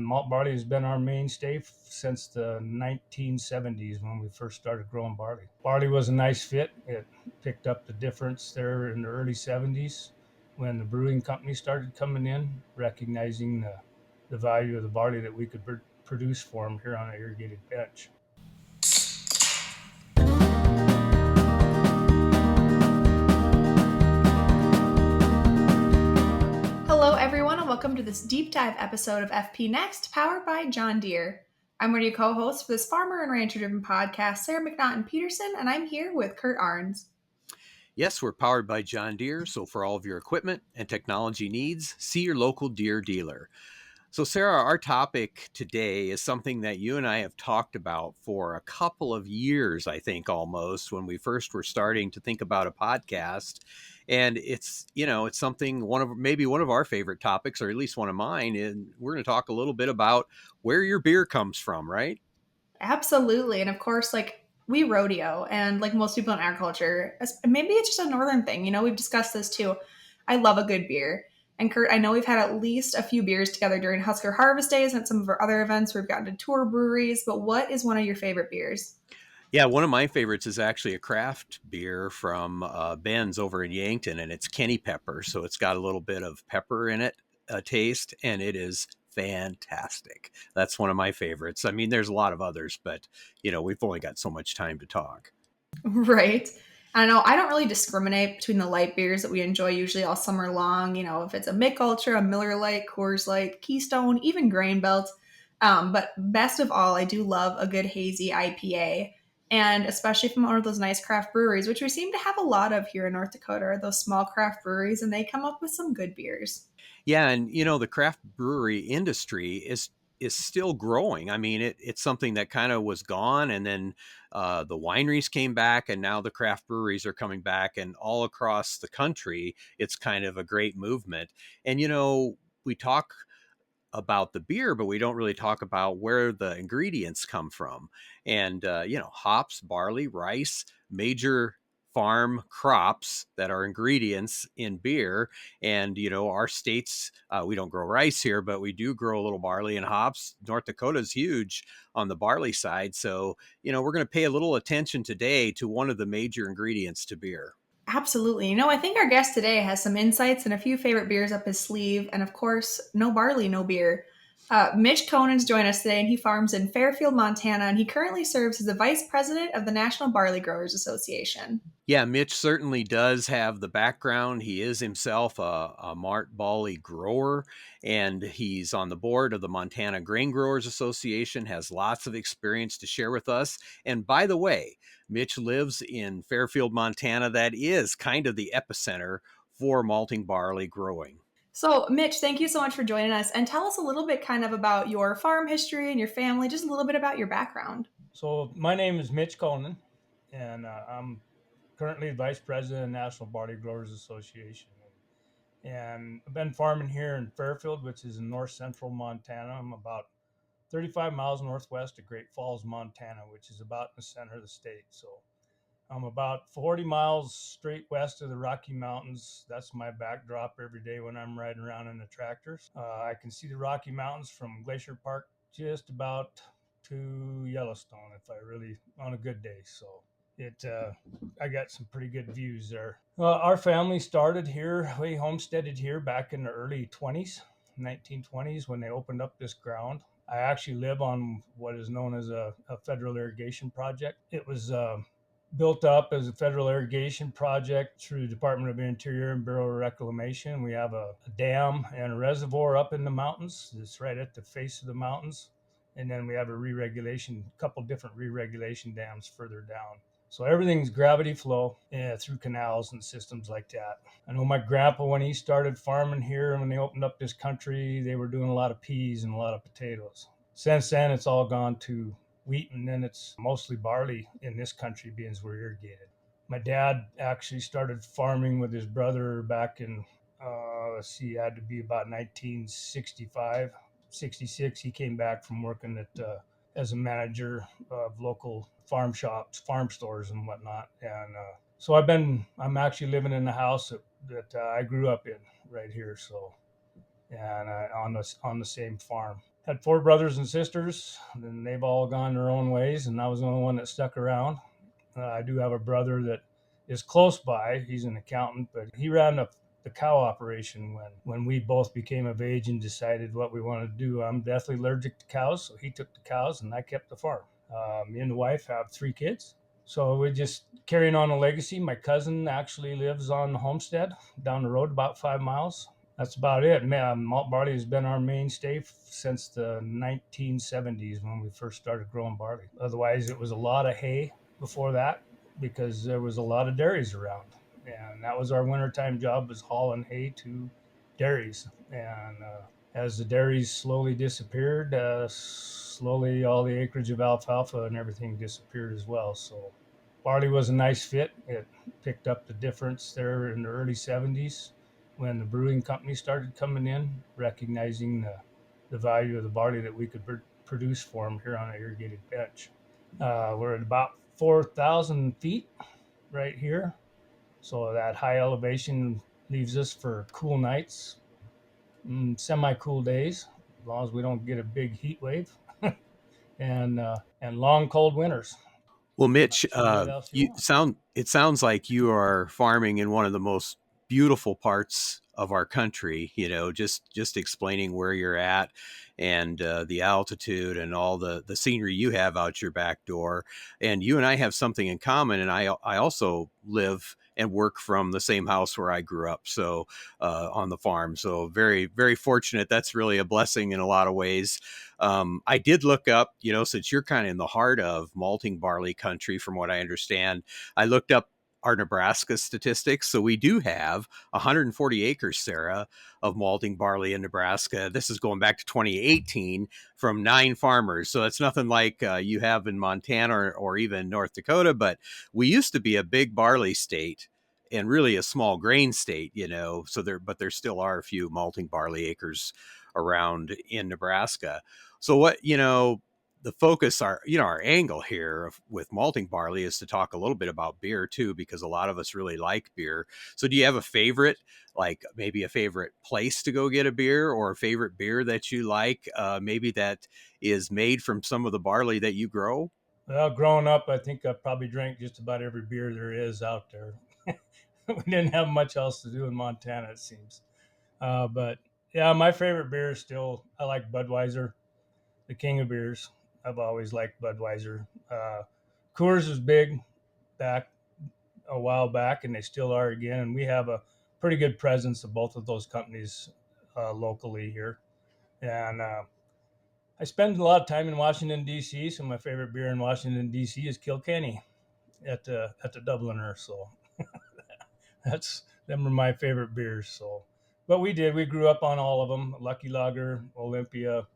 Malt barley has been our mainstay since the 1970s when we first started growing barley. Barley was a nice fit. It picked up the difference there in the early 70s when the brewing company started coming in, recognizing the value of the barley that we could produce for them here on an irrigated bench. Hello, everyone, and welcome to this deep dive episode of FP Next, powered by John Deere. I'm one of your co-hosts for this farmer and rancher-driven podcast, Sarah McNaughton Peterson, and I'm here with Curt Arns. Yes, we're powered by John Deere, so for all of your equipment and technology needs, see your local Deere dealer. So, Sarah, our topic today is something that you and I have talked about for a couple of years, I think almost, when we first were starting to think about a podcast. And it's something maybe one of our favorite topics, or at least one of mine. And we're going to talk a little bit about where your beer comes from, right? Absolutely, and of course, we rodeo, and like most people in agriculture, maybe it's just a northern thing. We've discussed this too. I love a good beer. And Curt, I know we've had at least a few beers together during Husker Harvest Days and some of our other events where we've gotten to tour breweries, but what is one of your favorite beers? Yeah, one of my favorites is actually a craft beer from Ben's over in Yankton, and it's Kenny Pepper. So it's got a little bit of pepper in it, taste, and it is fantastic. That's one of my favorites. I mean, there's a lot of others, but we've only got so much time to talk. Right. I know I don't really discriminate between the light beers that we enjoy usually all summer long. If it's a Mick Ultra, a Miller Lite, Coors Light, Keystone, even Grain Belt. But best of all, I do love a good hazy IPA. And especially from one of those nice craft breweries, which we seem to have a lot of here in North Dakota, are those small craft breweries, and they come up with some good beers. Yeah, and the craft brewery industry is still growing. I mean, it's something that kind of was gone, and then the wineries came back, and now the craft breweries are coming back, and all across the country, it's kind of a great movement. And we talk about the beer, but we don't really talk about where the ingredients come from. And hops, barley, rice, major farm crops that are ingredients in beer. And our states, we don't grow rice here, but we do grow a little barley and hops. North Dakota is huge on the barley side, so we're going to pay a little attention today to one of the major ingredients to beer. Absolutely. I think our guest today has some insights and a few favorite beers up his sleeve. And of course, no barley, no beer. Mitch Konen's joined us today, and he farms in Fairfield, Montana, and he currently serves as the vice president of the National Barley Growers Association. Yeah, Mitch certainly does have the background. He is himself a malt barley grower, and he's on the board of the Montana Grain Growers Association, has lots of experience to share with us. And by the way, Mitch lives in Fairfield, Montana. That is kind of the epicenter for malting barley growing. So, Mitch, thank you so much for joining us, and tell us a little bit kind of about your farm history and your family, just a little bit about your background. So my name is Mitch Konen, and I'm currently vice president of the National Barley Growers Association. And I've been farming here in Fairfield, which is in north central Montana. I'm about 35 miles northwest of Great Falls, Montana, which is about in the center of the state. So I'm about 40 miles straight west of the Rocky Mountains. That's my backdrop every day when I'm riding around in the tractors. I can see the Rocky Mountains from Glacier Park just about to Yellowstone if I really on a good day. So I got some pretty good views there. Our family started here. We homesteaded here back in the early 20s, 1920s, when they opened up this ground. I actually live on what is known as a federal irrigation project. It was built up as a federal irrigation project through the Department of Interior and Bureau of Reclamation. We have a dam and a reservoir up in the mountains. It's right at the face of the mountains. And then we have a couple different re-regulation dams further down. So everything's gravity flow through canals and systems like that. I know my grandpa, when he started farming here and when they opened up this country, they were doing a lot of peas and a lot of potatoes. Since then, it's all gone to wheat, and then it's mostly barley in this country, being as we're irrigated. My dad actually started farming with his brother back in, it had to be about 1965, 66. He came back from working as a manager of local farm shops, farm stores, and whatnot. And so I'm actually living in the house that I grew up in right here. So, and on the same farm. Had four brothers and sisters, and they've all gone their own ways, and I was the only one that stuck around. I do have a brother that is close by. He's an accountant, but he ran the cow operation when we both became of age and decided what we wanted to do. I'm deathly allergic to cows, so he took the cows and I kept the farm. Me and the wife have three kids. So we're just carrying on a legacy. My cousin actually lives on the homestead down the road about 5 miles. That's about it. Man, malt barley has been our mainstay since the 1970s when we first started growing barley. Otherwise, it was a lot of hay before that because there was a lot of dairies around, and that was our wintertime job, was hauling hay to dairies. And as the dairies slowly disappeared, slowly all the acreage of alfalfa and everything disappeared as well. So barley was a nice fit. It picked up the difference there in the early 70s when the brewing company started coming in, recognizing the value of the barley that we could produce for them here on an irrigated bench. We're at about 4,000 feet right here. So that high elevation leaves us for cool nights, semi-cool days, as long as we don't get a big heat wave, and long cold winters. Well, Not Mitch, sure what else you want. it sounds like you are farming in one of the most beautiful parts of our country. You know, just explaining where you're at and the altitude and all the scenery you have out your back door. And you and I have something in common. And I also live and work from the same house where I grew up. So on the farm. So very, very fortunate. That's really a blessing in a lot of ways. I did look up, you know, since you're kind of in the heart of malting barley country, from what I understand, I looked up our Nebraska statistics. So we do have 140 acres, Sarah, of malting barley in Nebraska. This is going back to 2018 from 9 farmers. So it's nothing like you have in Montana or even North Dakota, but we used to be a big barley state and really a small grain state, you know, but there still are a few malting barley acres around in Nebraska. So what, you know, the focus, our angle here with malting barley is to talk a little bit about beer too, because a lot of us really like beer. So do you have a favorite, like maybe a favorite place to go get a beer, or a favorite beer that you like, maybe that is made from some of the barley that you grow? Well, growing up, I think I probably drank just about every beer there is out there. We didn't have much else to do in Montana, it seems. But yeah, my favorite beer is still, I like Budweiser, the king of beers. I've always liked Budweiser. Coors was big back a while back, and they still are again. And we have a pretty good presence of both of those companies locally here. And I spend a lot of time in Washington D.C. So my favorite beer in Washington D.C. is Kilkenny at the Dubliner. So that's them are my favorite beers. So, but we grew up on all of them: Lucky Lager, Olympia,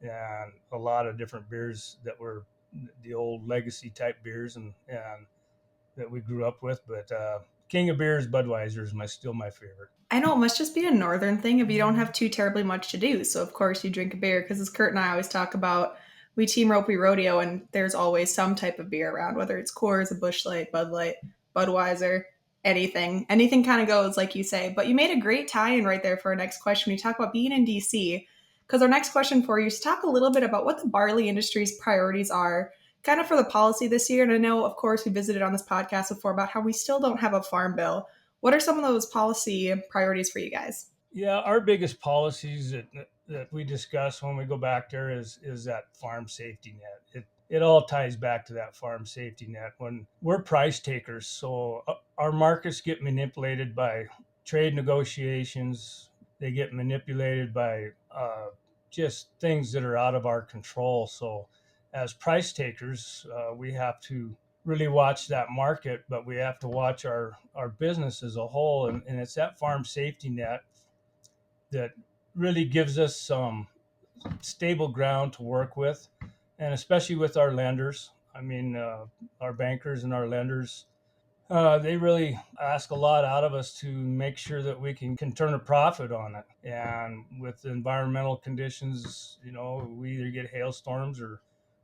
and a lot of different beers that were the old legacy type beers and that we grew up with. But King of Beers, Budweiser is still my favorite. I know it must just be a northern thing if you don't have too terribly much to do. So of course you drink a beer because as Kurt and I always talk about, we team Ropey Rodeo and there's always some type of beer around, whether it's Coors, a Busch Light, Bud Light, Budweiser, anything. Anything kind of goes, like you say. But you made a great tie-in right there for our next question. We talk about being in DC, because our next question for you is to talk a little bit about what the barley industry's priorities are kind of for the policy this year. And I know, of course, we visited on this podcast before about how we still don't have a farm bill. What are some of those policy priorities for you guys? Yeah, our biggest policies that we discuss when we go back there is that farm safety net. It all ties back to that farm safety net. When we're price takers, so our markets get manipulated by trade negotiations. They get manipulated by just things that are out of our control. So, as price takers, we have to really watch that market, but we have to watch our business as a whole. And it's that farm safety net that really gives us some stable ground to work with, and especially with our lenders. I mean, our bankers and our lenders, they really ask a lot out of us to make sure that we can turn a profit on it. And with the environmental conditions, we either get hailstorms or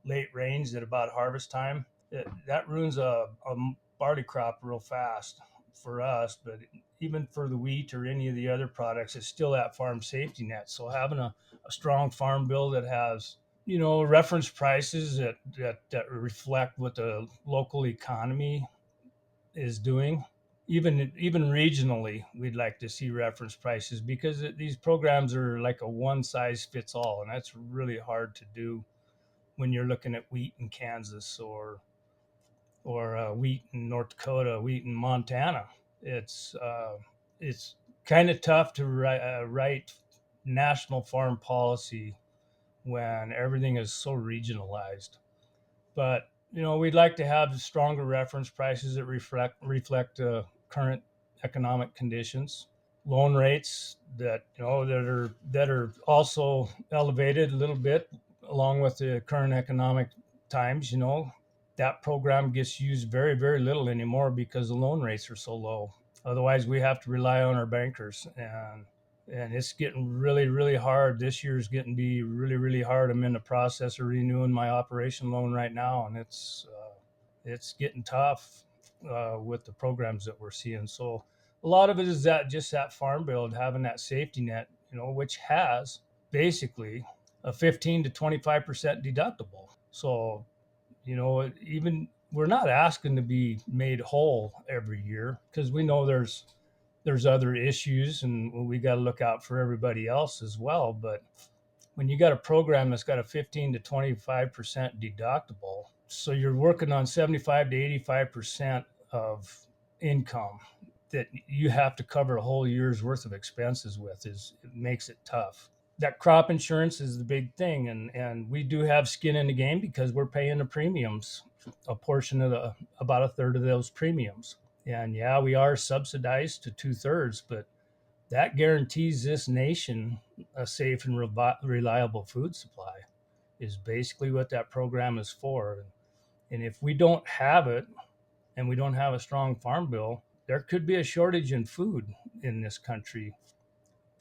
late rains at about harvest time. That ruins a barley crop real fast. for us, but even for the wheat or any of the other products, it's still that farm safety net. So having a strong farm bill that has, reference prices that reflect what the local economy is doing. Even regionally, we'd like to see reference prices because these programs are like a one size fits all, and that's really hard to do when you're looking at wheat in Kansas or wheat in North Dakota, wheat in Montana. It's kind of tough to write national farm policy when everything is so regionalized. But we'd like to have stronger reference prices that reflect current economic conditions, loan rates that are also elevated a little bit along with the current economic times. That program gets used very, very little anymore because the loan rates are so low. Otherwise, we have to rely on our bankers, and it's getting really, really hard. This year's getting to be really, really hard. I'm in the process of renewing my operation loan right now, and it's getting tough with the programs that we're seeing. So a lot of it is that farm bill, having that safety net, which has basically a 15 to 25% deductible. So even we're not asking to be made whole every year because we know there's other issues and we got to look out for everybody else as well. But when you got a program that's got a 15 to 25% deductible, so you're working on 75 to 85% of income that you have to cover a whole year's worth of expenses with, it makes it tough. That crop insurance is the big thing, and we do have skin in the game because we're paying the premiums, a portion of about a third of those premiums. And yeah, we are subsidized to 2/3, but that guarantees this nation a safe and reliable food supply is basically what that program is for. And if we don't have it and we don't have a strong farm bill, there could be a shortage in food in this country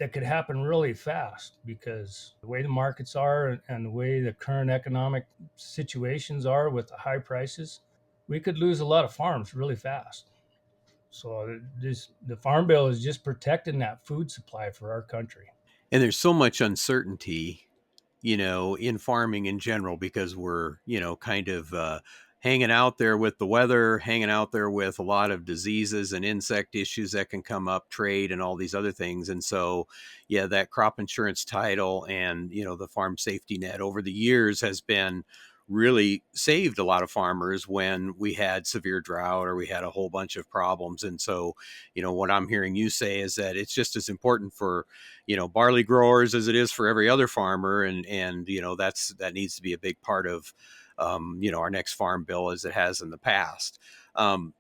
that could happen really fast because the way the markets are and the way the current economic situations are with the high prices, we could lose a lot of farms really fast. So the farm bill is just protecting that food supply for our country. And there's so much uncertainty, in farming in general, because we're, kind of hanging out there with the weather, hanging out there with a lot of diseases and insect issues that can come up, trade and all these other things. And so, yeah, that crop insurance title and, the farm safety net over the years has been really saved a lot of farmers when we had severe drought or we had a whole bunch of problems. And so, what I'm hearing you say is that it's just as important for, barley growers as it is for every other farmer. And that needs to be a big part of, our next farm bill as it has in the past.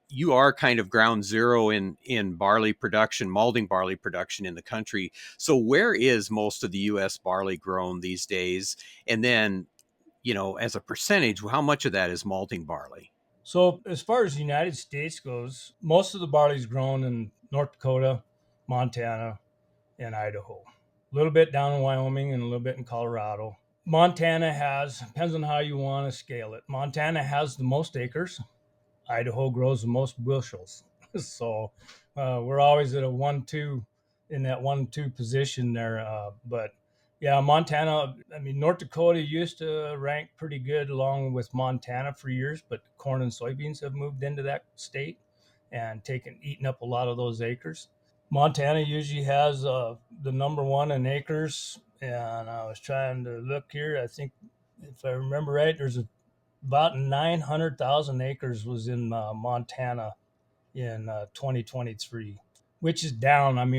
You are kind of ground zero in barley production, malting barley production in the country. So where is most of the U.S. barley grown these days? And then, as a percentage, how much of that is malting barley? So as far as the United States goes, most of the barley is grown in North Dakota, Montana, and Idaho. A little bit down in Wyoming and a little bit in Colorado. Montana depends on how you want to scale it. Montana has the most acres. Idaho grows the most bushels. So we're always at a 1-2 in that 1-2 position there. But yeah, Montana, North Dakota used to rank pretty good along with Montana for years, but corn and soybeans have moved into that state and eaten up a lot of those acres. Montana usually has the number one in acres, and I was trying to look here. I think if I remember right, there's about 900,000 acres was in Montana in 2023, which is down.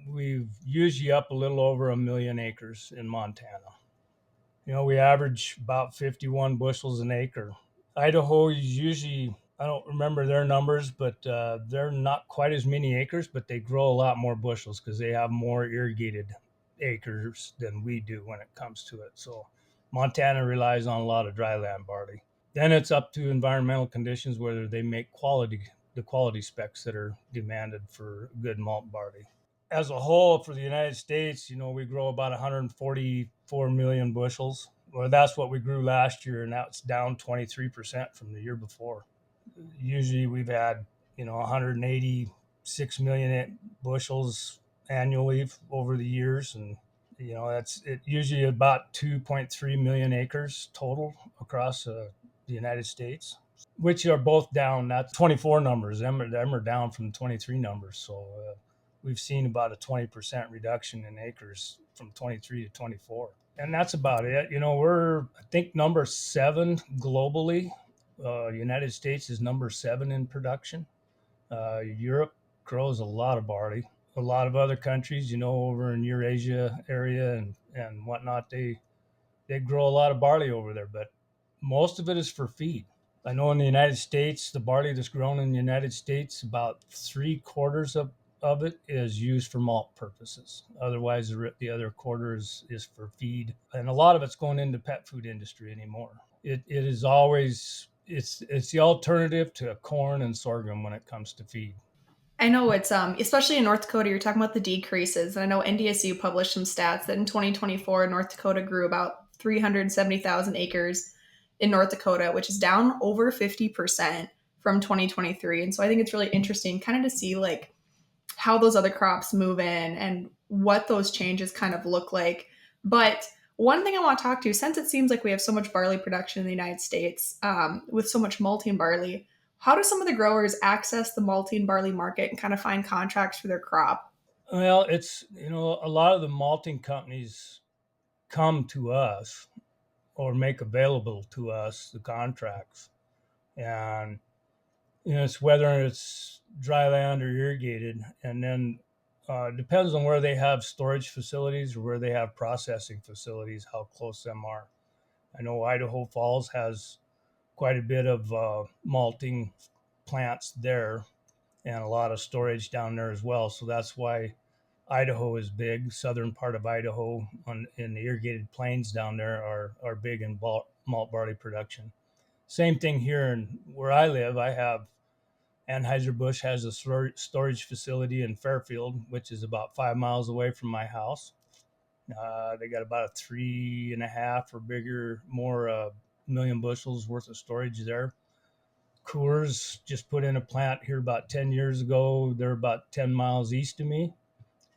We've usually up a little over 1 million acres in Montana. We average about 51 bushels an acre. Idaho is usually, I don't remember their numbers, but they're not quite as many acres, but they grow a lot more bushels because they have more irrigated acres than we do when it comes to it. So Montana relies on a lot of dryland barley. Then it's up to environmental conditions whether they make the quality specs that are demanded for good malt barley. As a whole, for the United States, we grow about 144 million bushels. Well, that's what we grew last year, and that's down 23% from the year before. Usually we've had 186 million bushels annually over the years. And, that's it, usually about 2.3 million acres total across the United States, which are both down. That's 24 numbers. Them are down from 23 numbers. So we've seen about a 20% reduction in acres from 23 to 24. And that's about it. We're, I think, number 7 globally. United States is number 7 in production. Europe grows a lot of barley. A lot of other countries, over in Eurasia area and whatnot, they grow a lot of barley over there, but most of it is for feed. I know in the United States, the barley that's grown in the United States, about 3/4 of it is used for malt purposes. Otherwise, the other quarter is for feed. And a lot of it's going into pet food industry anymore. It is always, it's the alternative to corn and sorghum when it comes to feed. I know it's especially in North Dakota, you're talking about the decreases. And I know NDSU published some stats that in 2024, North Dakota grew about 370,000 acres in North Dakota, which is down over 50% from 2023. And so I think it's really interesting kind of to see like how those other crops move in and what those changes kind of look like. But one thing I want to talk to, since it seems like we have so much barley production in the United States with so much malting barley, how do some of the growers access the malting barley market and kind of find contracts for their crop? Well, it's, a lot of the malting companies come to us or make available to us the contracts. And, it's whether it's dry land or irrigated. And then depends on where they have storage facilities or where they have processing facilities, how close them are. I know Idaho Falls has quite a bit of malting plants there and a lot of storage down there as well. So that's why Idaho is big. Southern part of Idaho in the irrigated plains down there are big in malt barley production. Same thing here in where I live. I have Anheuser-Busch has a storage facility in Fairfield, which is about 5 miles away from my house. They got about a 3.5 or bigger, more million bushels worth of storage there. Coors just put in a plant here about 10 years ago. They're about 10 miles east of me,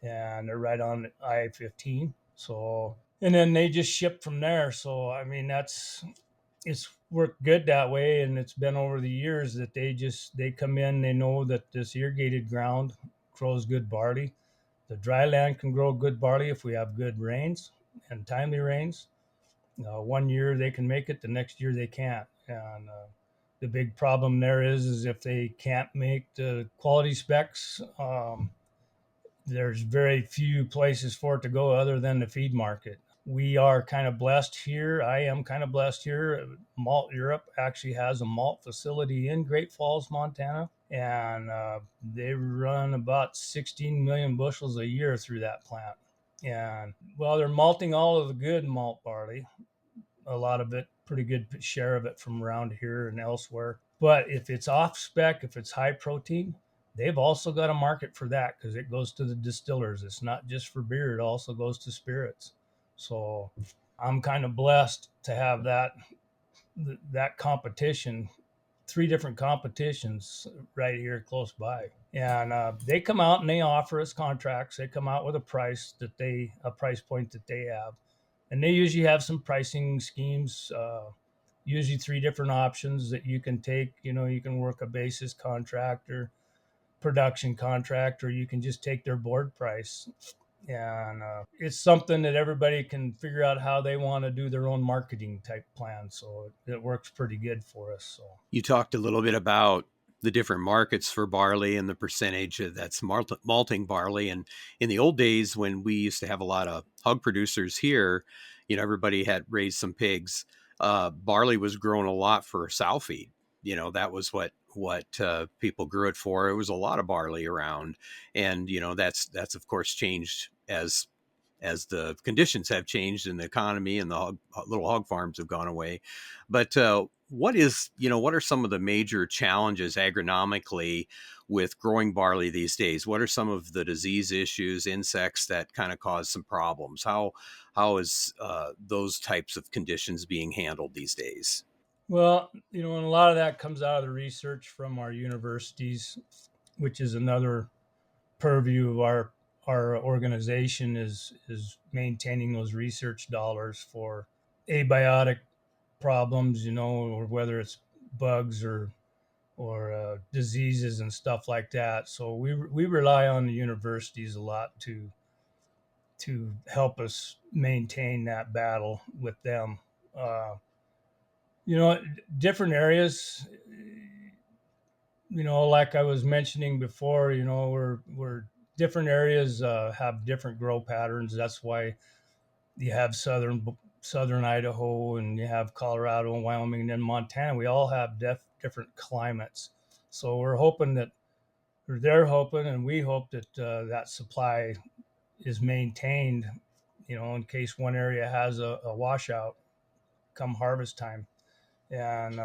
and they're right on I-15. So, and then they just ship from there. So, I mean, it's worked good that way. And it's been over the years that they come in, they know that this irrigated ground grows good barley. The dry land can grow good barley if we have good rains and timely rains. One year they can make it, the next year they can't. And the big problem there is if they can't make the quality specs, there's very few places for it to go other than the feed market. We are kind of blessed here. I am kind of blessed here. Malt Europe actually has a malt facility in Great Falls, Montana, and they run about 16 million bushels a year through that plant. And well, they're malting all of the good malt barley, a lot of it, pretty good share of it from around here and elsewhere. But if it's off spec, if it's high protein, they've also got a market for that because it goes to the distillers. It's not just for beer, it also goes to spirits. So I'm kind of blessed to have that competition, 3 different competitions right here close by. And they come out and they offer us contracts. They come out with a price point that they have. And they usually have some pricing schemes, usually 3 different options that you can take. You can work a basis contract or production contract, or you can just take their board price. And it's something that everybody can figure out how they want to do their own marketing type plan. So it works pretty good for us. So You talked a little bit about the different markets for barley and the percentage that's malting barley. And in the old days, when we used to have a lot of hog producers here, everybody had raised some pigs. Barley was grown a lot for sow feed. That was what people grew it for. It was a lot of barley around, and that's of course changed as the conditions have changed in the economy and the little hog farms have gone away. But what are some of the major challenges agronomically with growing barley these days? What are some of the disease issues, insects that kind of cause some problems? How is those types of conditions being handled these days? Well, and a lot of that comes out of the research from our universities, which is another purview of our organization is maintaining those research dollars for abiotic problems, or whether it's bugs or diseases and stuff like that. So we rely on the universities a lot to help us maintain that battle with them. Uh, you know, different areas. Like I was mentioning before, we're different areas have different grow patterns. That's why you have southern Idaho, and you have Colorado and Wyoming, and then Montana. We all have different climates. So we're hoping that, or they're hoping, and we hope that that supply is maintained. In case one area has a washout come harvest time, and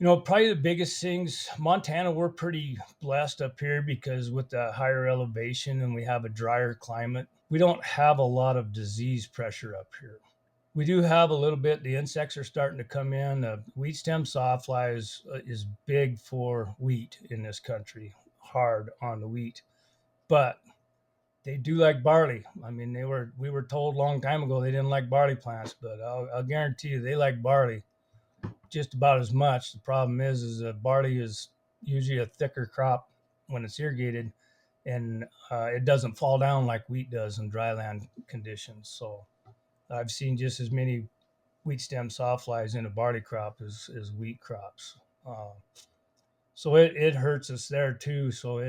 probably the biggest things, Montana, we're pretty blessed up here because with the higher elevation and we have a drier climate, we don't have a lot of disease pressure up here. We do have a little bit. The insects are starting to come in. Wheat stem sawfly is big for wheat in this country, hard on the wheat, but they do like barley. I mean, we were told a long time ago they didn't like barley plants, but I'll guarantee you they like barley just about as much. The problem is that barley is usually a thicker crop when it's irrigated, and it doesn't fall down like wheat does in dryland conditions. So I've seen just as many wheat stem sawflies in a barley crop as wheat crops. So it hurts us there too. So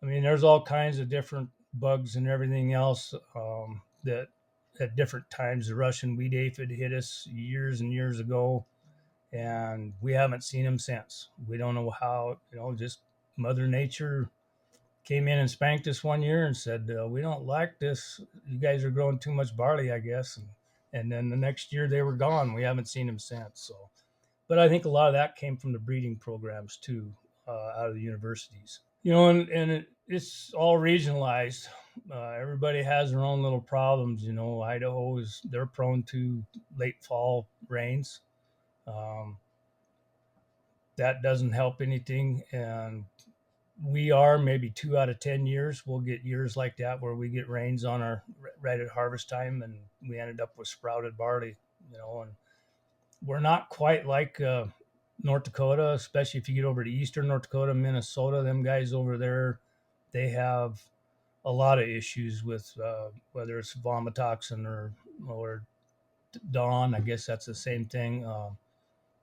there's all kinds of different bugs and everything else that at different times. The Russian wheat aphid hit us years and years ago, and we haven't seen him since. We don't know how, just Mother Nature came in and spanked us one year and said, we don't like this. You guys are growing too much barley, I guess. And then the next year they were gone. We haven't seen them since. So, but I think a lot of that came from the breeding programs too, out of the universities. It's all regionalized. Everybody has their own little problems. Idaho they're prone to late fall rains. Um, that doesn't help anything. And we are maybe 2 out of 10 years. We'll get years like that where we get rains on our right at harvest time, and we ended up with sprouted barley. And we're not quite like North Dakota, especially if you get over to eastern North Dakota, Minnesota. Them guys over there, they have a lot of issues with whether it's vomitoxin or dawn. I guess that's the same thing.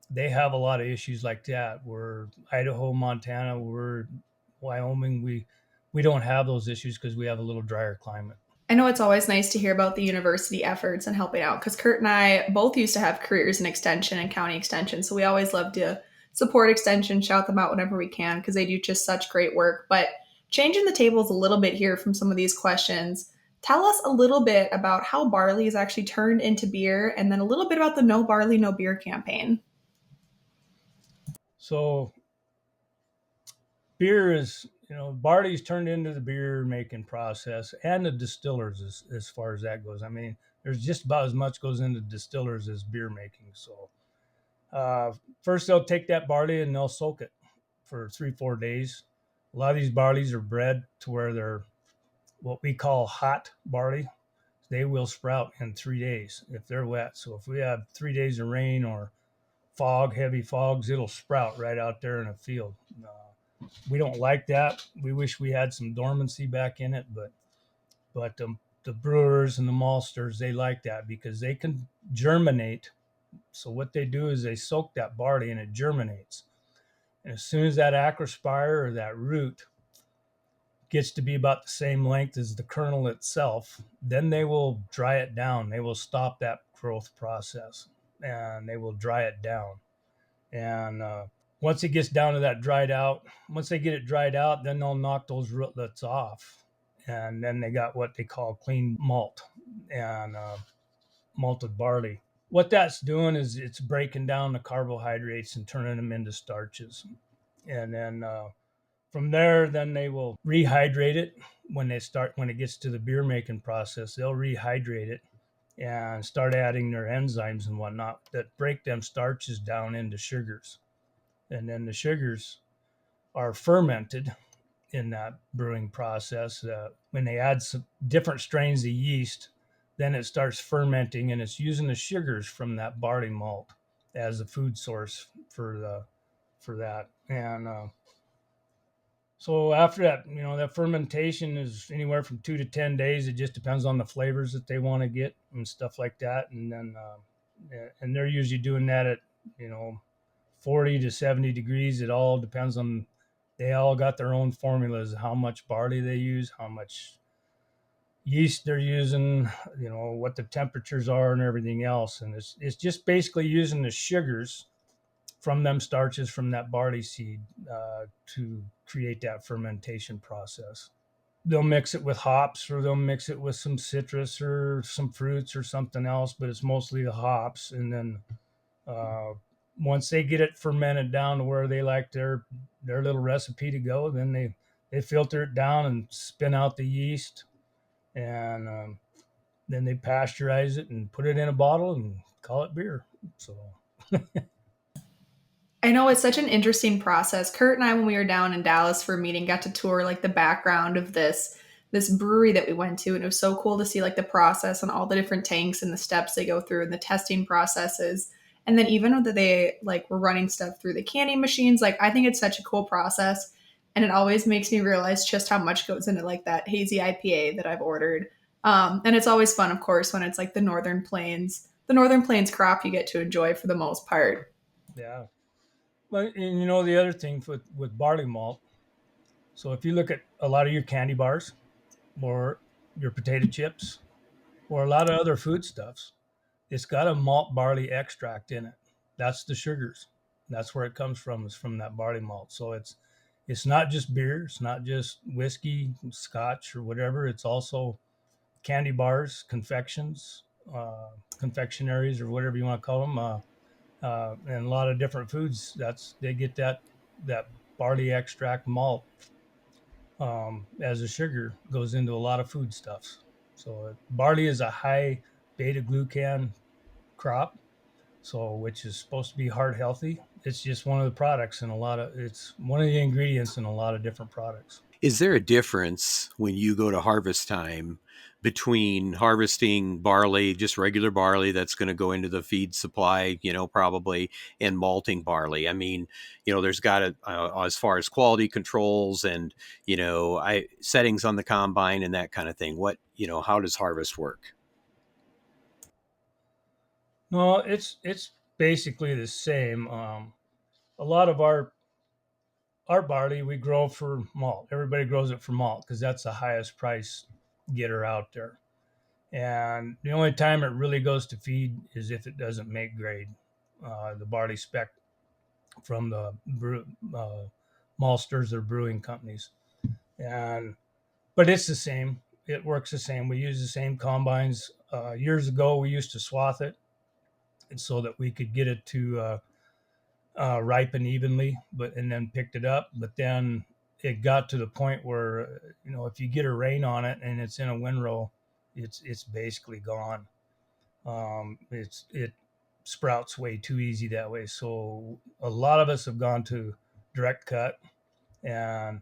They have a lot of issues like that. We're Idaho, Montana, we're Wyoming. We don't have those issues because we have a little drier climate. I know it's always nice to hear about the university efforts and helping out because Curt and I both used to have careers in extension and county extension. So we always love to support extension, shout them out whenever we can because they do just such great work. But changing the tables a little bit here from some of these questions, tell us a little bit about how barley is actually turned into beer and then a little bit about the No Barley, No Beer campaign. So beer is, barley's turned into the beer making process and the distillers as far as that goes. I mean, there's just about as much goes into distillers as beer making. So first they'll take that barley and they'll soak it for 3-4 days. A lot of these barleys are bred to where they're what we call hot barley. They will sprout in 3 days if they're wet. So if we have 3 days of rain or heavy fogs, it'll sprout right out there in a field. We don't like that. We wish we had some dormancy back in it, but the brewers and the maltsters, they like that because they can germinate. So what they do is they soak that barley and it germinates. And as soon as that acrospire or that root gets to be about the same length as the kernel itself, then they will dry it down. They will stop that growth process and they will dry it down. And once it gets down to that once they get it dried out, then they'll knock those rootlets off. And then they got what they call clean malt and malted barley. What that's doing is it's breaking down the carbohydrates and turning them into starches. And then from there, then they will rehydrate it when it gets to the beer making process. They'll rehydrate it and start adding their enzymes and whatnot that break them starches down into sugars. And then the sugars are fermented in that brewing process. When they add some different strains of yeast, then it starts fermenting, and it's using the sugars from that barley malt as a food source for that. And so after that, that fermentation is anywhere from 2 to 10 days. It just depends on the flavors that they want to get and stuff like that. And then and they're usually doing that at you know 40 to 70 degrees. It all depends on, they all got their own formulas, how much barley they use, how much yeast they're using, what the temperatures are and everything else. And it's just basically using the sugars from them starches from that barley seed to create that fermentation process. They'll mix it with hops, or they'll mix it with some citrus or some fruits or something else, but it's mostly the hops. And then uh, once they get it fermented down to where they like their little recipe to go, then they filter it down and spin out the yeast, and then they pasteurize it and put it in a bottle and call it beer. So I know it's such an interesting process. Kurt and I, when we were down in Dallas for a meeting, got to tour like the background of this brewery that we went to, and it was so cool to see like the process and all the different tanks and the steps they go through and the testing processes. And then even that they like were running stuff through the canning machines, like I think it's such a cool process, and it always makes me realize just how much goes into like that hazy IPA that I've ordered. And it's always fun, of course, when it's like the Northern Plains crop you get to enjoy for the most part. yeah. Well, and the other thing with barley malt. So if you look at a lot of your candy bars or your potato chips or a lot of other foodstuffs, it's got a malt barley extract in it. That's the sugars. That's where it comes from, is from that barley malt. So it's not just beer, it's not just whiskey, scotch, or whatever. It's also candy bars, confections, confectionaries, or whatever you want to call them, and a lot of different foods. They get that barley extract malt as a sugar, goes into a lot of foodstuffs. So barley is a high beta glucan crop, so which is supposed to be heart healthy. It's just one of the products in a lot of, it's one of the ingredients in a lot of different products. Is there a difference when you go to harvest time between harvesting barley, just regular barley that's going to go into the feed supply, probably, and malting barley? I mean, there's got to, as far as quality controls and, settings on the combine and that kind of thing. How does harvest work? No, it's basically the same. A lot of our barley we grow for malt. Everybody grows it for malt because that's the highest price getter out there. And the only time it really goes to feed is if it doesn't make grade. The barley spec from the maltsters or brewing companies, and but it's the same. It works the same. We use the same combines. Years ago, we used to swath it, and so that we could get it to ripen evenly, and then picked it up. But then it got to the point where if you get a rain on it and it's in a windrow, it's basically gone. It sprouts way too easy that way. So a lot of us have gone to direct cut, and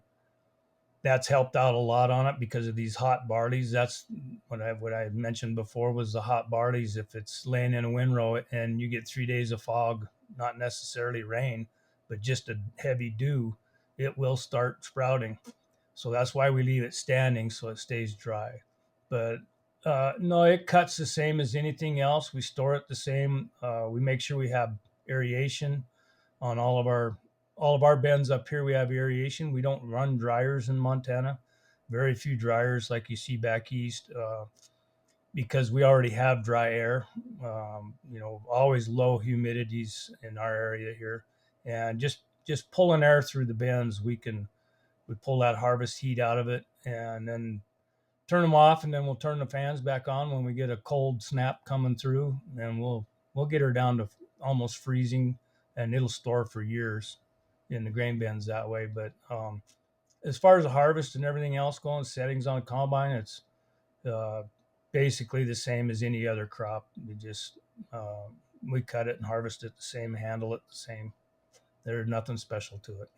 that's helped out a lot on it because of these hot barleys. That's what I had mentioned before, was the hot barleys. If it's laying in a windrow and you get 3 days of fog, not necessarily rain, but just a heavy dew, it will start sprouting. So that's why we leave it standing so it stays dry. But no, it cuts the same as anything else. We store it the same. We make sure we have aeration on all of our bends up here. We have aeration. We don't run dryers in Montana. Very few dryers like you see back east, because we already have dry air. Always low humidities in our area here, and just pulling air through the bends, we pull that harvest heat out of it, and then turn them off, and then we'll turn the fans back on when we get a cold snap coming through, and we'll get her down to almost freezing, and it'll store for years in the grain bins that way. But as far as the harvest and everything else going, settings on the combine, it's basically the same as any other crop. We cut it and harvest it the same, handle it the same. There's nothing special to it.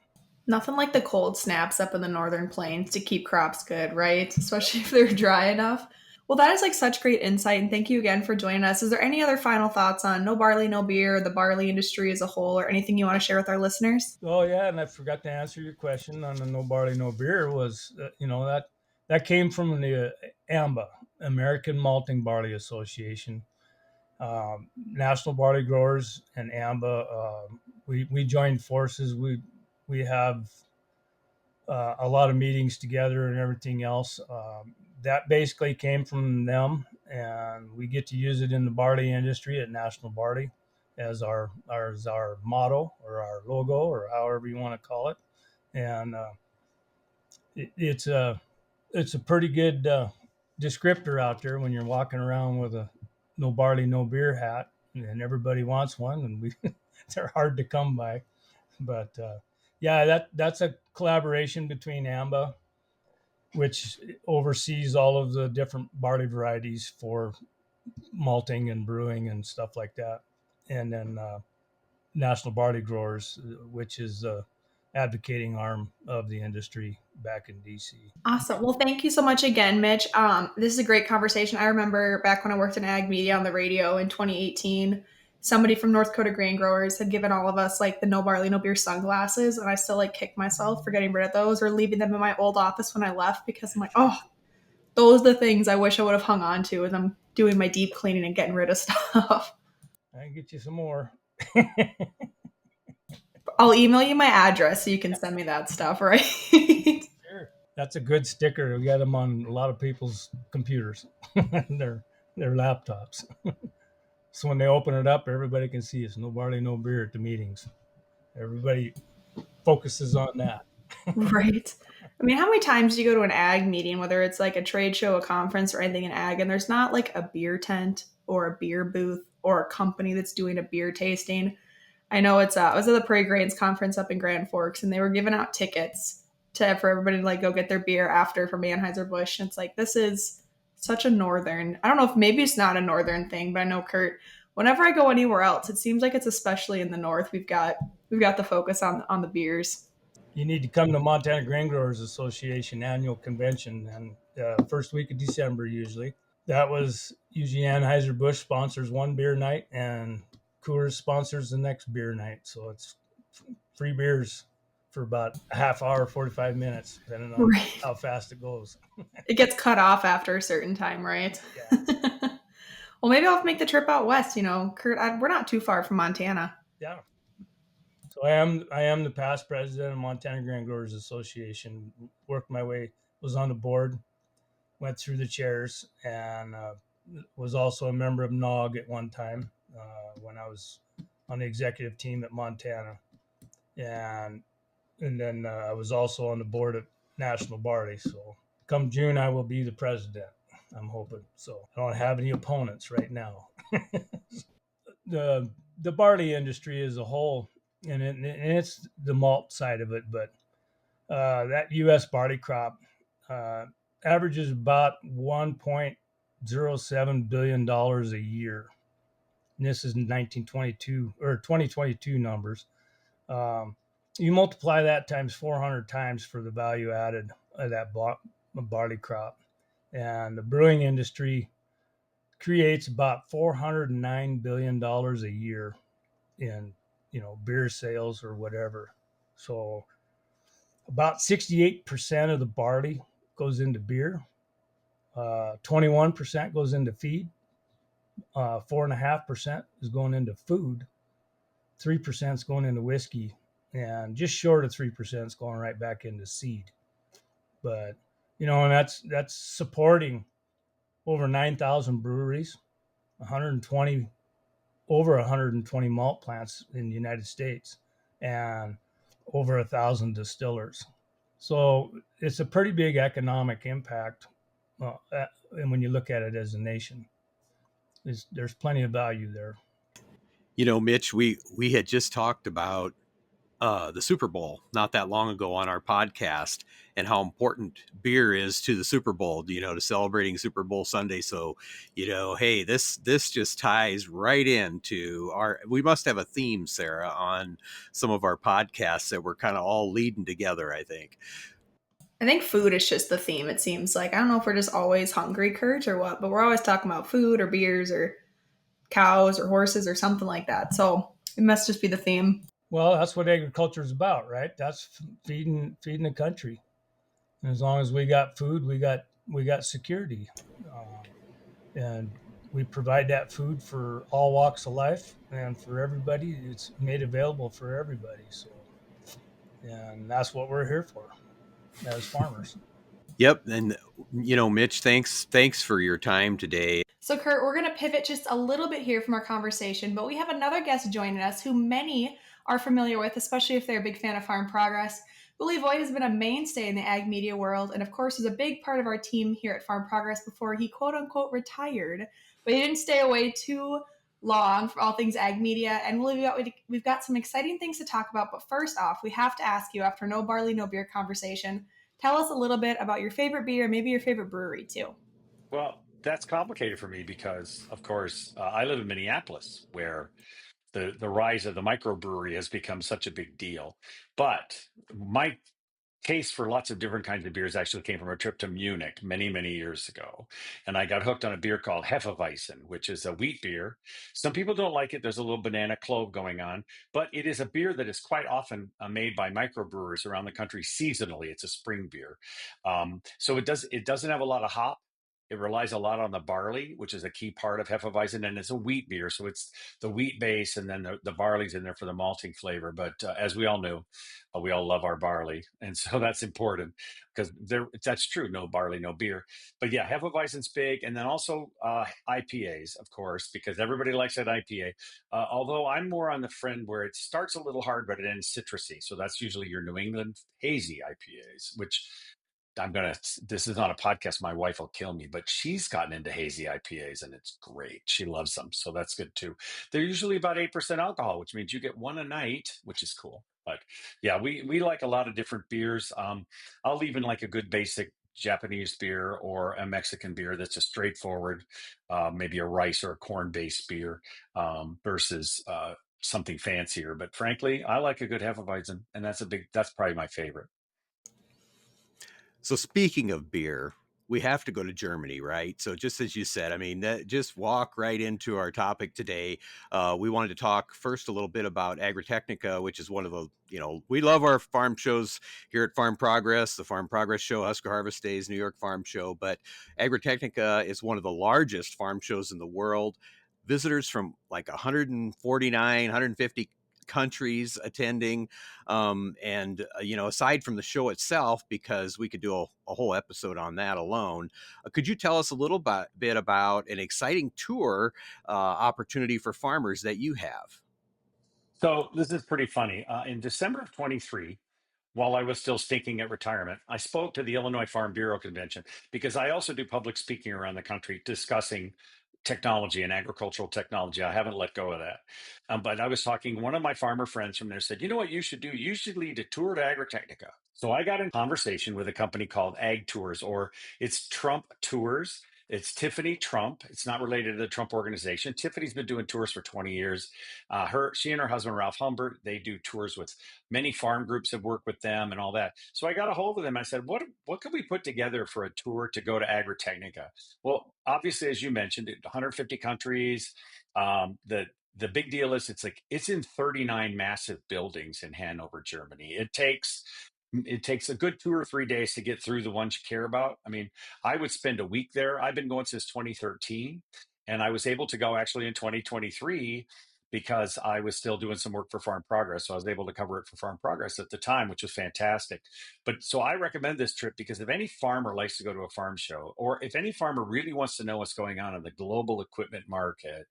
Nothing like the cold snaps up in the northern plains to keep crops good, right? Especially if they're dry enough. Well, that is like such great insight, and thank you again for joining us. Is there any other final thoughts on no barley, no beer, the barley industry as a whole, or anything you want to share with our listeners? Oh yeah, and I forgot to answer your question on the no barley, no beer. Was that came from the AMBA, American Malting Barley Association, National Barley Growers, and AMBA. We joined forces. We have a lot of meetings together and everything else. That basically came from them, and we get to use it in the barley industry at National Barley as our motto or our logo or however you want to call it. And it's a pretty good descriptor out there when you're walking around with a no barley, no beer hat, and everybody wants one, and they're hard to come by. But yeah, that's a collaboration between AMBA, which oversees all of the different barley varieties for malting and brewing and stuff like that, and then National Barley Growers, which is the advocating arm of the industry back in DC. Awesome. Well, thank you so much again, Mitch. This is a great conversation. I remember back when I worked in ag media on the radio in 2018, somebody from North Dakota Grain Growers had given all of us like the no barley, no beer sunglasses. And I still like kick myself for getting rid of those or leaving them in my old office when I left because I'm like, oh, those are the things I wish I would have hung on to as I'm doing my deep cleaning and getting rid of stuff. I can get you some more. I'll email you my address so you can send me that stuff, right? Sure. That's a good sticker. We got them on a lot of people's computers, their laptops. So when they open it up, everybody can see it's no barley, no beer at the meetings. Everybody focuses on that. Right. I mean, how many times do you go to an ag meeting, whether it's like a trade show, a conference, or anything in ag, and there's not like a beer tent or a beer booth or a company that's doing a beer tasting? I know I was at the Prairie Grains conference up in Grand Forks, and they were giving out tickets for everybody to like go get their beer after from Anheuser-Busch. And it's like, this is such a northern, I don't know if maybe it's not a northern thing, but I know, Curt, whenever I go anywhere else, it seems like it's especially in the north. We've got the focus on the beers. You need to come to Montana Grain Growers Association annual convention, and first week of December usually. That was usually Anheuser-Busch sponsors one beer night, and Coors sponsors the next beer night. So it's free beers for about a half hour, 45 minutes, depending on Right. how fast it goes. It gets cut off after a certain time, right? Yeah. Well, maybe I'll have to make the trip out west. Curt, we're not too far from Montana. Yeah. So I am the past president of Montana Grain Growers Association. Worked my way, was on the board, went through the chairs, and was also a member of NOG at one time when I was on the executive team at Montana, and then I was also on the board at National Barley. So come June, I will be the president. I'm hoping. So I don't have any opponents right now. The barley industry as a whole, and it's the malt side of it, but that U.S. barley crop averages about $1.07 billion a year. And this is 1922 or 2022 numbers. You multiply that times 400 times for the value added of that barley crop. And the brewing industry creates about $409 billion a year in, beer sales or whatever. So about 68% of the barley goes into beer. 21% goes into feed. 4.5% is going into food. 3% is going into whiskey, and just short of 3% is going right back into seed. But and that's supporting over 9,000 breweries, over 120 malt plants in the United States, and over 1,000 distillers. So it's a pretty big economic impact, and when you look at it as a nation, there's plenty of value there. Mitch, we had just talked about the Super Bowl not that long ago on our podcast, and how important beer is to the Super Bowl, to celebrating Super Bowl Sunday. So, hey, this just ties right into we must have a theme, Sarah, on some of our podcasts that we're kind of all leading together, I think. I think food is just the theme, it seems like. I don't know if we're just always hungry, Kurt, or what, but we're always talking about food or beers or cows or horses or something like that. So it must just be the theme. Well, that's what agriculture is about, right? That's feeding the country. And as long as we got food, we got security, and we provide that food for all walks of life and for everybody. It's made available for everybody. So, and that's what we're here for as farmers. Yep. And, Mitch, thanks for your time today. So, Kurt, we're going to pivot just a little bit here from our conversation, but we have another guest joining us who many are familiar with, especially if they're a big fan of Farm Progress. Willie Vogt has been a mainstay in the ag media world and, of course, is a big part of our team here at Farm Progress before he quote unquote retired. But he didn't stay away too long for all things ag media. And Willie, we've got some exciting things to talk about. But first off, we have to ask you, after no barley, no beer conversation, tell us a little bit about your favorite beer, maybe your favorite brewery too. Well, that's complicated for me because, of course, I live in Minneapolis, where the rise of the microbrewery has become such a big deal. But my taste for lots of different kinds of beers actually came from a trip to Munich many, many years ago. And I got hooked on a beer called Hefeweizen, which is a wheat beer. Some people don't like it. There's a little banana clove going on, but it is a beer that is quite often made by microbrewers around the country seasonally. It's a spring beer. So it doesn't have a lot of hop. It relies a lot on the barley, which is a key part of Hefeweizen, and it's a wheat beer. So it's the wheat base, and then the barley's in there for the malting flavor. But as we all know, we all love our barley, and so that's important because that's true. No barley, no beer. But yeah, Hefeweizen's big, and then also IPAs, of course, because everybody likes that IPA. Although I'm more on the friend where it starts a little hard, but it ends citrusy. So that's usually your New England hazy IPAs, which this is not a podcast. My wife will kill me, but she's gotten into hazy IPAs and it's great. She loves them. So that's good too. They're usually about 8% alcohol, which means you get one a night, which is cool. But yeah, we like a lot of different beers. I'll even like a good basic Japanese beer or a Mexican beer that's a straightforward, maybe a rice or a corn based beer versus something fancier. But frankly, I like a good Hefeweizen, and that's probably my favorite. So speaking of beer, we have to go to Germany, right? So just as you said, I mean, just walk right into our topic today. We wanted to talk first a little bit about Agritechnica, which is one of the, we love our farm shows here at Farm Progress, the Farm Progress Show, Husker Harvest Days, New York Farm Show. But Agritechnica is one of the largest farm shows in the world. Visitors from like 149, 150 countries attending, and aside from the show itself, because we could do a whole episode on that alone, could you tell us a little bit about an exciting tour opportunity for farmers that you have? So this is pretty funny. In December of 23, while I was still stinking at retirement, I spoke to the Illinois Farm Bureau Convention because I also do public speaking around the country discussing technology and agricultural technology. I haven't let go of that. But I was talking, one of my farmer friends from there said, you know what you should do? You should lead a tour to Agritechnica. So I got in conversation with a company called Ag Tours, or it's Trump Tours. It's Tiffany Trump. It's not related to the Trump organization. Tiffany's been doing tours for 20 years. She and her husband, Ralph Humbert, they do tours with many farm groups, have worked with them and all that. So I got a hold of them. I said, what could we put together for a tour to go to Agritechnica? Well, obviously, as you mentioned, 150 countries. The big deal is it's in 39 massive buildings in Hanover, Germany. It takes a good 2 or 3 days to get through the ones you care about. I mean, I would spend a week there. I've been going since 2013, and I was able to go actually in 2023 because I was still doing some work for Farm Progress. So I was able to cover it for Farm Progress at the time, which was fantastic. But so I recommend this trip because if any farmer likes to go to a farm show, or if any farmer really wants to know what's going on in the global equipment market,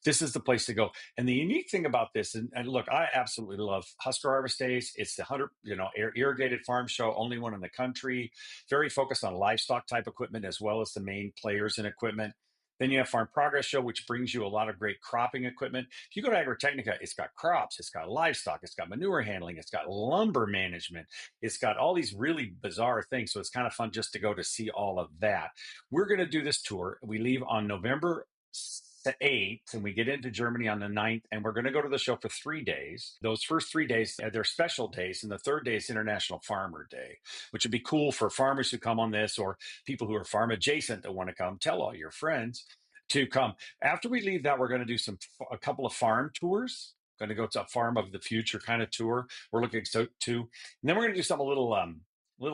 this is the place to go. And the unique thing about this, and look, I absolutely love Husker Harvest Days. It's the 100, irrigated farm show, only one in the country, very focused on livestock type equipment as well as the main players in equipment. Then you have Farm Progress Show, which brings you a lot of great cropping equipment. If you go to Agrotechnica, it's got crops, it's got livestock, it's got manure handling, it's got lumber management, it's got all these really bizarre things. So it's kind of fun just to go to see all of that. We're going to do this tour. We leave on November 8th, and we get into Germany on the 9th, and we're going to go to the show for 3 days. Those first 3 days, they're special days, and the third day is International Farmer Day, which would be cool for farmers who come on this, or people who are farm adjacent that want to come. Tell all your friends to come. After we leave that, we're going to do a couple of farm tours. Going to go to a farm of the future kind of tour. We're looking to, and then we're going to do something a little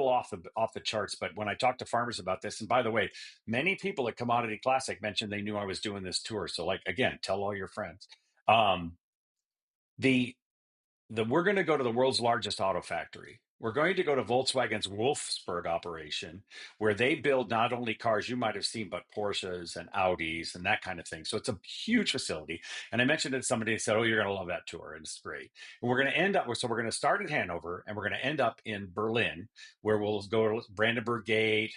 off the charts. But when I talk to farmers about this, and by the way, many people at Commodity Classic mentioned they knew I was doing this tour. So, like, again, tell all your friends. We're going to go to the world's largest auto factory. We're going to go to Volkswagen's Wolfsburg operation, where they build not only cars you might have seen, but Porsches and Audis and that kind of thing. So it's a huge facility. And I mentioned it to somebody and said, oh, you're going to love that tour. And it's great. And we're going to end up, so we're going to start in Hanover, and we're going to end up in Berlin, where we'll go to Brandenburg Gate,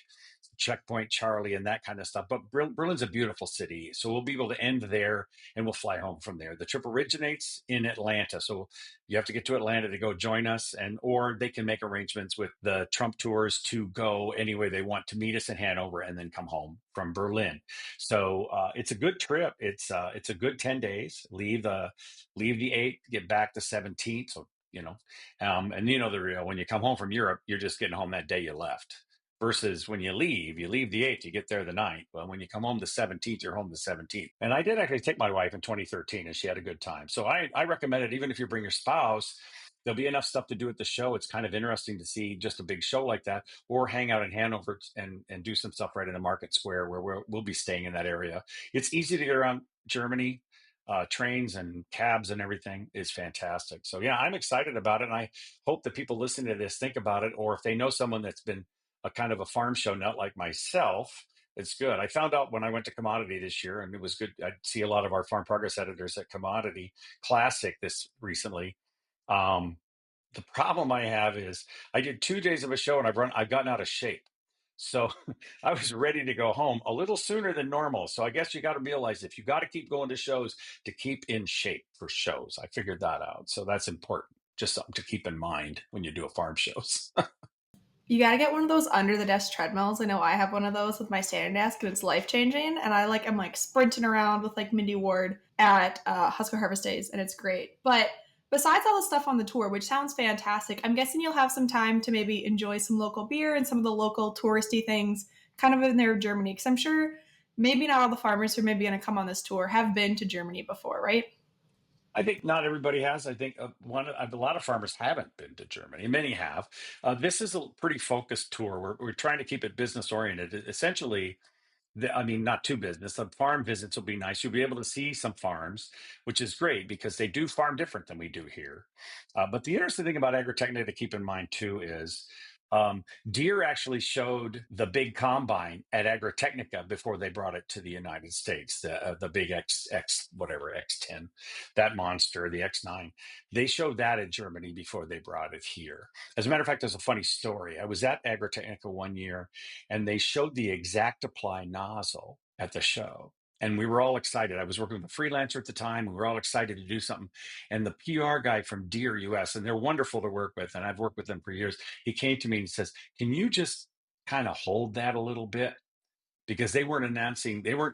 Checkpoint Charlie, and that kind of stuff. But Berlin's a beautiful city. So we'll be able to end there, and we'll fly home from there. The trip originates in Atlanta. So you have to get to Atlanta to go join us, or they can make arrangements with the Trump tours to go anywhere they want to meet us in Hanover and then come home from Berlin. So it's a good trip. It's a good 10 days. Leave the 8th, get back the 17th. So, and the real, when you come home from Europe, you're just getting home that day you left. Versus when you leave the 8th, you get there the 9th. Well, when you come home the 17th, you're home the 17th. And I did actually take my wife in 2013, and she had a good time. So I recommend it, even if you bring your spouse. There'll be enough stuff to do at the show. It's kind of interesting to see just a big show like that, or hang out in Hanover and do some stuff right in the market square where we'll be staying in that area. It's easy to get around Germany. Trains and cabs and everything is fantastic. So yeah, I'm excited about it. And I hope that people listening to this think about it, or if they know someone that's been a kind of a farm show nut like myself, it's good. I found out when I went to Commodity this year, and it was good. I see a lot of our Farm Progress editors at Commodity Classic this recently. The problem I have is I did 2 days of a show, and I've gotten out of shape. So I was ready to go home a little sooner than normal. So I guess you got to realize if you got to keep going to shows to keep in shape for shows. I figured that out. So that's important. Just something to keep in mind when you do a farm shows. You got to get one of those under the desk treadmills. I know I have one of those with my standing desk, and it's life changing. And I'm sprinting around with Mindy Ward at Husker Harvest Days, and it's great. But besides all the stuff on the tour, which sounds fantastic, I'm guessing you'll have some time to maybe enjoy some local beer and some of the local touristy things kind of in there in Germany. Because I'm sure maybe not all the farmers who are maybe going to come on this tour have been to Germany before, right? I think not everybody has. I think a lot of farmers haven't been to Germany. Many have. This is a pretty focused tour. We're trying to keep it business oriented. Essentially, not too business. The farm visits will be nice. You'll be able to see some farms, which is great because they do farm different than we do here. But the interesting thing about Agrotechnica to keep in mind too is Deere actually showed the big combine at Agrotechnica before they brought it to the United States. The big X10, that monster, the X9. They showed that in Germany before they brought it here. As a matter of fact, there's a funny story. I was at Agrotechnica one year, and they showed the ExactApply nozzle at the show. And we were all excited. I was working with a freelancer at the time. We were all excited to do something. And the PR guy from Deere US, and they're wonderful to work with, and I've worked with them for years, he came to me and says, can you just kind of hold that a little bit? Because they weren't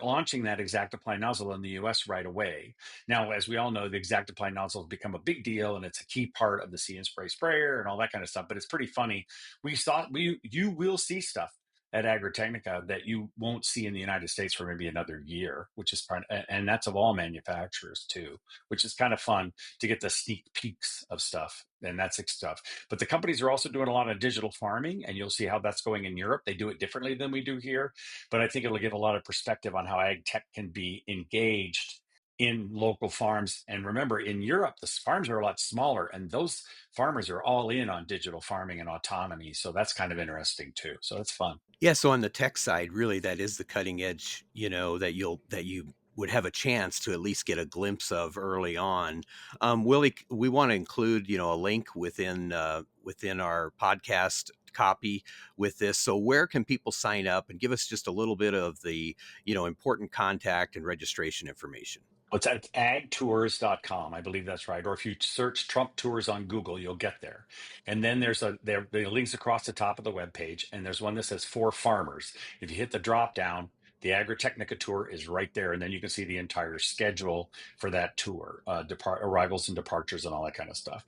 launching that ExactApply nozzle in the US right away. Now, as we all know, the ExactApply nozzle has become a big deal, and it's a key part of the See and Spray sprayer and all that kind of stuff. But it's pretty funny. You will see stuff at Agrotechnica that you won't see in the United States for maybe another year, which is and that's of all manufacturers too, which is kind of fun to get the sneak peeks of stuff. And that's stuff. But the companies are also doing a lot of digital farming, and you'll see how that's going in Europe. They do it differently than we do here, but I think it'll give a lot of perspective on how ag tech can be engaged in local farms. And remember, in Europe, the farms are a lot smaller, and those farmers are all in on digital farming and autonomy. So that's kind of interesting too. So it's fun. Yeah. So on the tech side, really, that is the cutting edge, that you would have a chance to at least get a glimpse of early on. Willie, we want to include, a link within our podcast copy with this. So where can people sign up, and give us just a little bit of the, important contact and registration information? It's at agtours.com. I believe that's right. Or if you search Trump Tours on Google, you'll get there. And then there the links across the top of the webpage, and there's one that says for farmers. If you hit the drop down, the Agritechnica tour is right there, and then you can see the entire schedule for that tour, arrivals and departures and all that kind of stuff.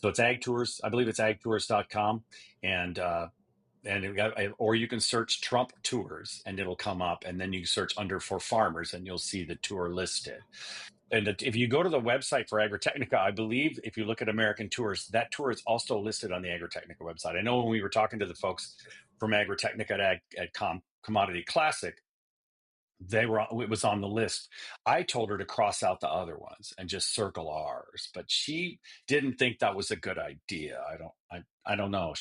So it's Ag Tours. I believe it's agtours.com, and or you can search Trump Tours and it'll come up, and then you search under for farmers and you'll see the tour listed. And if you go to the website for Agritechnica, I believe if you look at American Tours, that tour is also listed on the Agritechnica website. I know when we were talking to the folks from Agritechnica at Commodity Classic, it was on the list. I told her to cross out the other ones and just circle ours, but she didn't think that was a good idea. I don't know.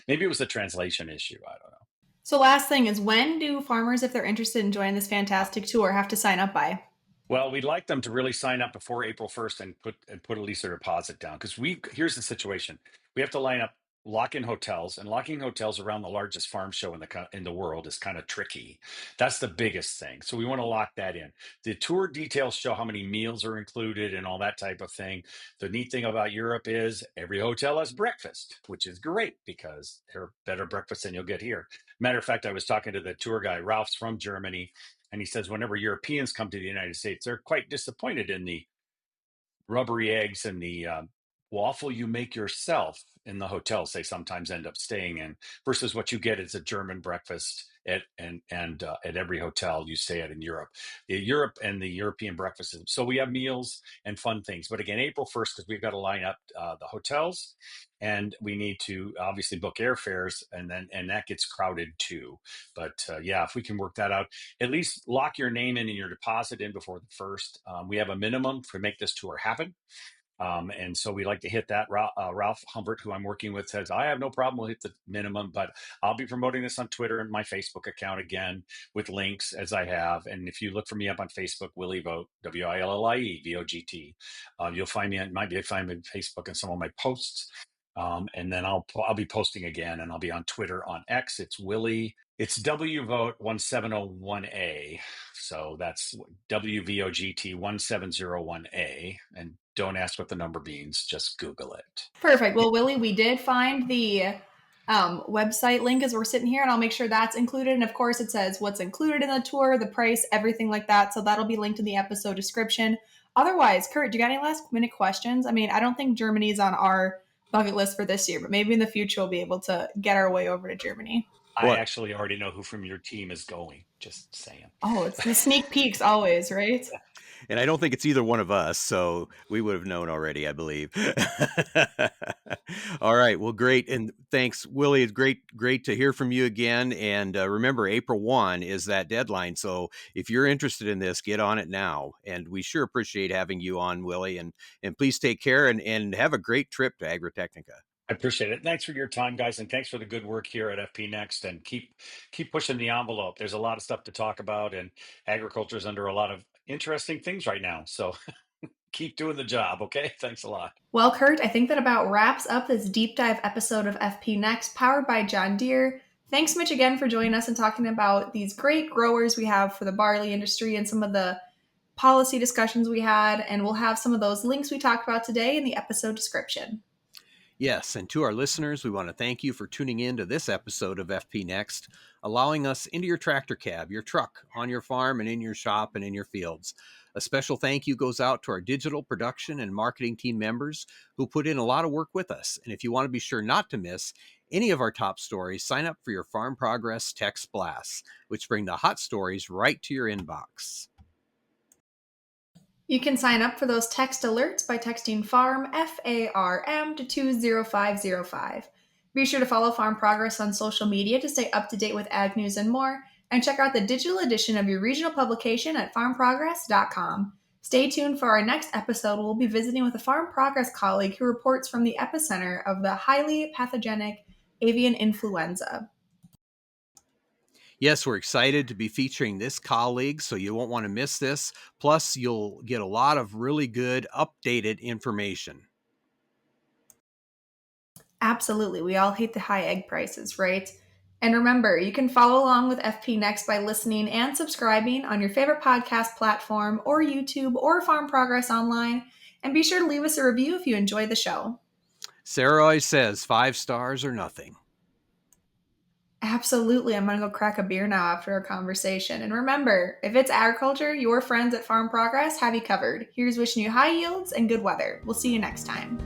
Maybe it was a translation issue. I don't know. So last thing is, when do farmers, if they're interested in joining this fantastic tour, have to sign up by? Well, we'd like them to really sign up before April 1st and put at least their deposit down, because here's the situation. We have to lock in hotels, and locking hotels around the largest farm show in the world is kind of tricky. That's the biggest thing. So we want to lock that in. The tour details show how many meals are included and all that type of thing. The neat thing about Europe is every hotel has breakfast, which is great because they're better breakfast than you'll get here. Matter of fact, I was talking to the tour guy. Ralph's from Germany. And he says whenever Europeans come to the United States, they're quite disappointed in the rubbery eggs and the waffle you make yourself in the hotels they sometimes end up staying in, versus what you get is a German breakfast at every hotel you stay at in Europe. Europe and the European breakfast. So we have meals and fun things. But again, April 1st, because we've got to line up the hotels, and we need to obviously book airfares, and that gets crowded too. But yeah, if we can work that out, at least lock your name in and your deposit in before the first. We have a minimum to make this tour happen. And so we like to hit that. Ralph Humbert, who I'm working with, says, I have no problem. We'll hit the minimum, but I'll be promoting this on Twitter and my Facebook account again with links as I have. And if you look for me up on Facebook, Willie Vogt, WILLIEVOGT, you'll find me. Might be able to find me on Facebook and some of my posts. And then I'll be posting again, and I'll be on Twitter. On X, it's WVOGT1701A. So that's WVOGT1701A. And don't ask what the number means, just Google it. Perfect. Well, Willie, we did find the website link as we're sitting here, and I'll make sure that's included. And of course, it says what's included in the tour, the price, everything like that. So that'll be linked in the episode description. Otherwise, Curt, do you got any last minute questions? I mean, I don't think Germany's on our bucket list for this year, but maybe in the future we'll be able to get our way over to Germany. I actually already know who from your team is going. Just saying. Oh, it's the sneak peeks always, right? And I don't think it's either one of us, so we would have known already, I believe. All right. Well, great. And thanks, Willie. It's great to hear from you again. And remember, April 1 is that deadline. So if you're interested in this, get on it now. And we sure appreciate having you on, Willie. And please take care and have a great trip to Agritechnica. I appreciate it. Thanks for your time, guys, and thanks for the good work here at FP Next. And keep pushing the envelope. There's a lot of stuff to talk about, and agriculture is under a lot of interesting things right now. So keep doing the job. Okay, thanks a lot. Well, Curt, I think that about wraps up this deep dive episode of FP Next, powered by John Deere. Thanks, Mitch, again for joining us and talking about these great growers we have for the barley industry and some of the policy discussions we had. And we'll have some of those links we talked about today in the episode description. Yes, and to our listeners, we want to thank you for tuning in to this episode of FP Next, allowing us into your tractor cab, your truck, on your farm, and in your shop and in your fields. A special thank you goes out to our digital production and marketing team members who put in a lot of work with us. And if you want to be sure not to miss any of our top stories, sign up for your Farm Progress text blasts, which bring the hot stories right to your inbox. You can sign up for those text alerts by texting FARM, F-A-R-M, to 20505. Be sure to follow Farm Progress on social media to stay up to date with ag news and more, and check out the digital edition of your regional publication at farmprogress.com. Stay tuned for our next episode. We'll be visiting with a Farm Progress colleague who reports from the epicenter of the highly pathogenic avian influenza. Yes, we're excited to be featuring this colleague, so you won't want to miss this. Plus, you'll get a lot of really good updated information. Absolutely. We all hate the high egg prices, right? And remember, you can follow along with FP Next by listening and subscribing on your favorite podcast platform or YouTube or Farm Progress Online. And be sure to leave us a review if you enjoy the show. Sarah always says 5 stars or nothing. Absolutely. I'm going to go crack a beer now after our conversation. And remember, if it's agriculture, your friends at Farm Progress have you covered. Here's wishing you high yields and good weather. We'll see you next time.